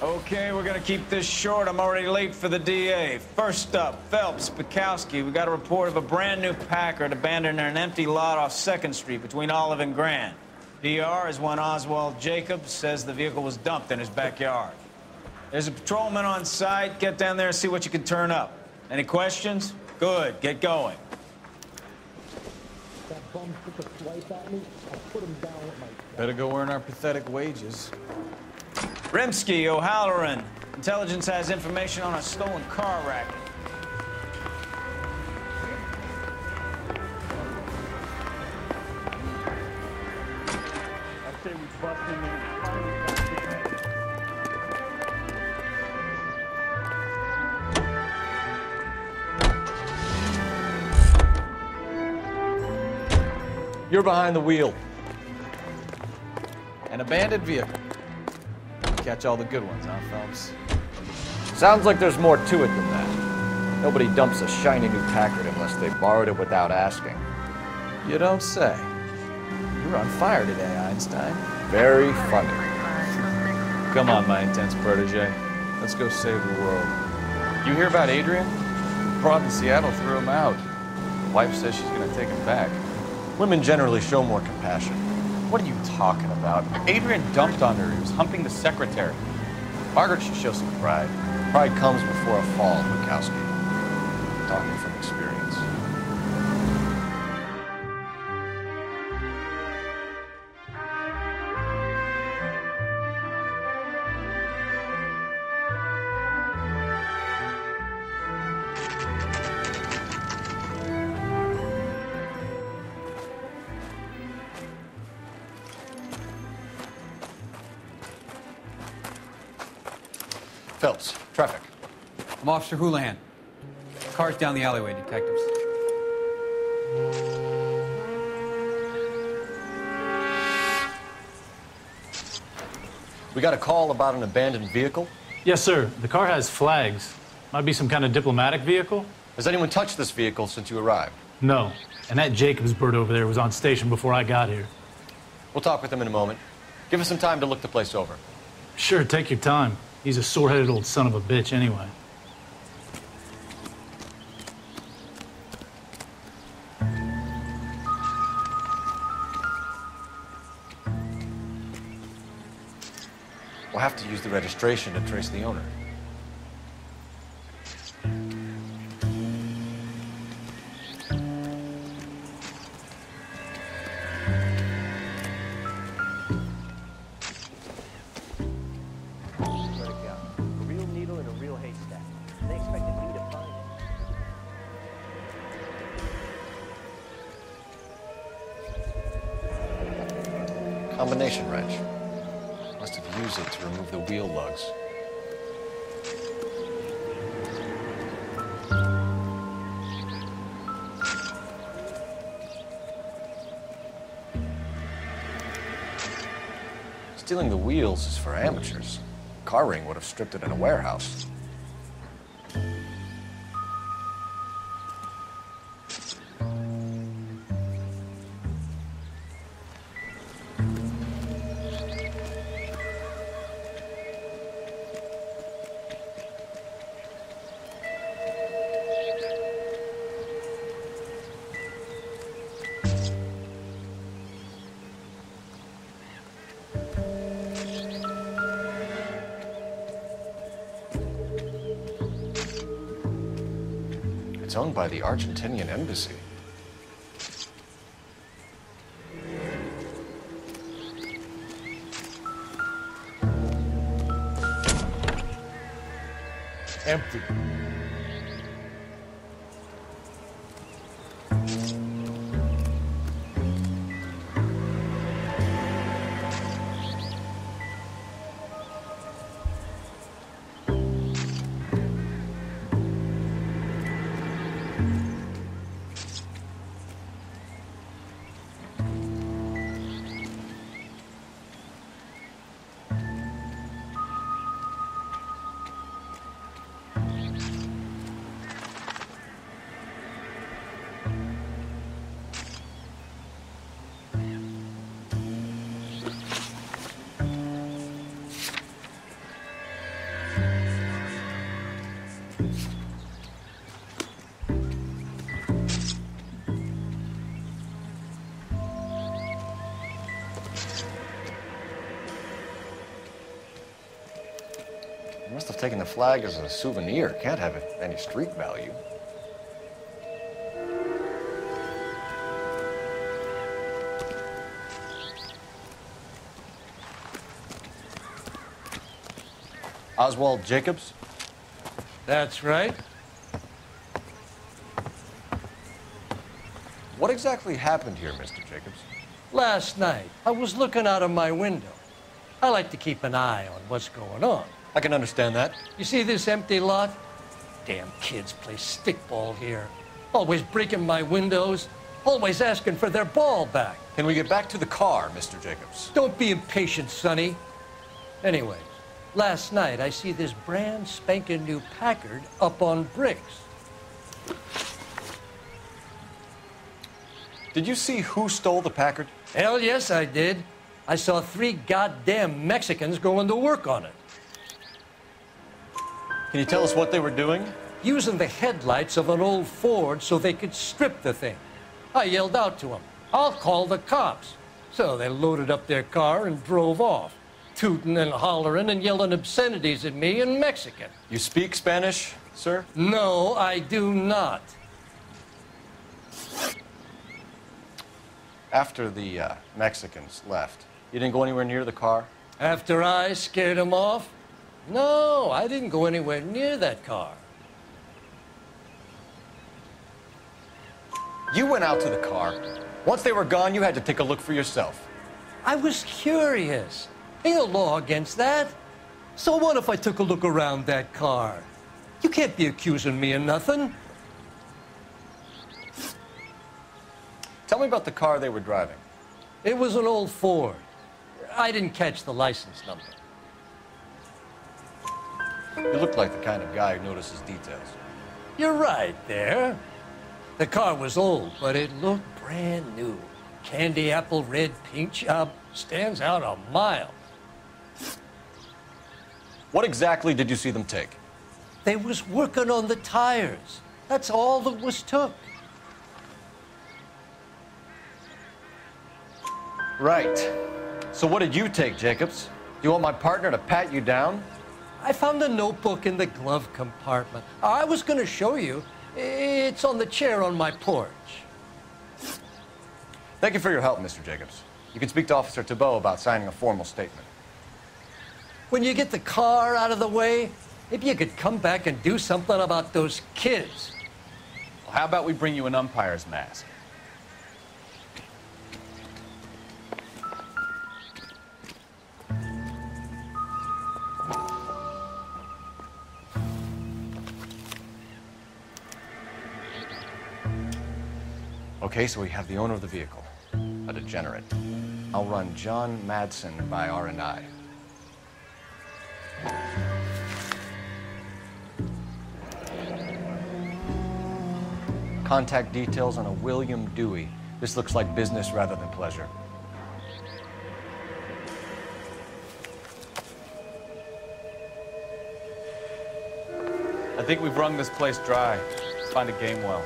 Okay, we're gonna keep this short. I'm already late for the DA. First up, Phelps, Bukowski. We got a report of a brand new Packard abandoned in an empty lot off 2nd Street between Olive and Grand. PR is one Oswald Jacobs says the vehicle was dumped in his backyard. There's a patrolman on site. Get down there and see what you can turn up. Any questions? Good, get going. That bum took a swipe at me. I put him down with my... Better go earn our pathetic wages. Rimsky, O'Halloran. Intelligence has information on a stolen car racket. I say we bust him in. You're behind the wheel. An abandoned vehicle. Catch all the good ones, huh, Phelps? Sounds like there's more to it than that. Nobody dumps a shiny new Packard unless they borrowed it without asking. You don't say. You're on fire today, Einstein. Very funny. Come on, my intense protege. Let's go save the world. You hear about Adrian? The broad in Seattle threw him out. The wife says she's gonna take him back. Women generally show more compassion. What are you talking about? Adrian dumped on her. He was humping the secretary. Margaret should show some pride. Pride comes before a fall, Bukowski. Talking from experience. Phelps, traffic. I'm Officer Houlihan. Car's down the alleyway, detectives. We got a call about an abandoned vehicle. Yes, sir. The car has flags. Might be some kind of diplomatic vehicle. Has anyone touched this vehicle since you arrived? No. And that Jacobs bird over there was on station before I got here. We'll talk with him in a moment. Give us some time to look the place over. Sure, take your time. He's a sore-headed old son of a bitch anyway. We'll have to use the registration to trace the owner. Combination wrench. Must have used it to remove the wheel lugs. Stealing the wheels is for amateurs. Car ring would have stripped it in a warehouse. It's owned by the Argentinian embassy. Empty. You must have taken the flag as a souvenir. Can't have any street value. Oswald Jacobs? That's right. What exactly happened here, Mr. Jacobs? Last night, I was looking out of my window. I like to keep an eye on what's going on. I can understand that. You see this empty lot? Damn kids play stickball here. Always breaking my windows, always asking for their ball back. Can we get back to the car, Mr. Jacobs? Don't be impatient, Sonny. Anyways, last night I see this brand spanking new Packard up on bricks. Did you see who stole the Packard? Hell yes, I did. I saw 3 goddamn Mexicans going to work on it. Can you tell us what they were doing? Using the headlights of an old Ford so they could strip the thing. I yelled out to them, "I'll call the cops." So they loaded up their car and drove off, tooting and hollering and yelling obscenities at me in Mexican. You speak Spanish, sir? No, I do not. After the Mexicans left, you didn't go anywhere near the car? After I scared them off? No, I didn't go anywhere near that car. You went out to the car. Once they were gone, you had to take a look for yourself. I was curious. Ain't no law against that. So what if I took a look around that car? You can't be accusing me of nothing. Tell me about the car they were driving. It was an old Ford. I didn't catch the license number. You look like the kind of guy who notices details. You're right there. The car was old, but it looked brand new. Candy apple red paint job stands out a mile. What exactly did you see them take? They was working on the tires. That's all that was took. Right. So what did you take, Jacobs? Do you want my partner to pat you down? I found a notebook in the glove compartment. I was going to show you. It's on the chair on my porch. Thank you for your help, Mr. Jacobs. You can speak to Officer Thibault about signing a formal statement. When you get the car out of the way, maybe you could come back and do something about those kids. Well, how about we bring you an umpire's mask? Okay, so we have the owner of the vehicle, a degenerate. I'll run John Madsen by R&I. Contact details on a William Dewey. This looks like business rather than pleasure. I think we've wrung this place dry. Let's find a game well.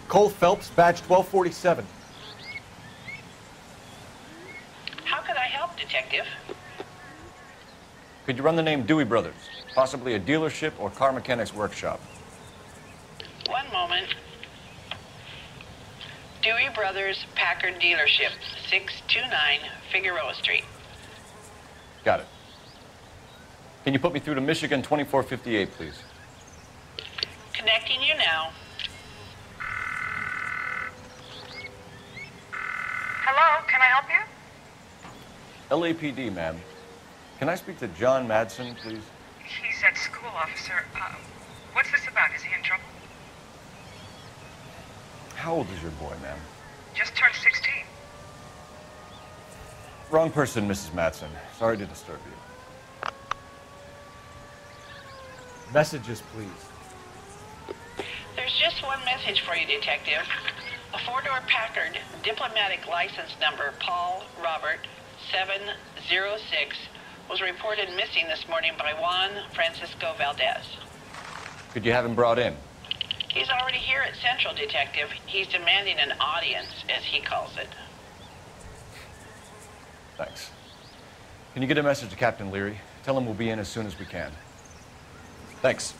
Cole Phelps, badge 1247. How could I help, Detective? Could you run the name Dewey Brothers? Possibly a dealership or car mechanics workshop. One moment. Dewey Brothers Packard Dealership, 629 Figueroa Street. Got it. Can you put me through to Michigan 2458, please? Connecting you now. Hello, can I help you? LAPD, ma'am. Can I speak to John Madsen, please? He's at school, officer. What's this about? Is he in trouble? How old is your boy, ma'am? Just turned 16. Wrong person, Mrs. Madsen. Sorry to disturb you. Messages, please. There's just one message for you, Detective. A 4-door Packard, diplomatic license number Paul Robert 706, was reported missing this morning by Juan Francisco Valdez. Could you have him brought in? He's already here at Central, Detective. He's demanding an audience, as he calls it. Thanks. Can you get a message to Captain Leary? Tell him we'll be in as soon as we can. Thanks.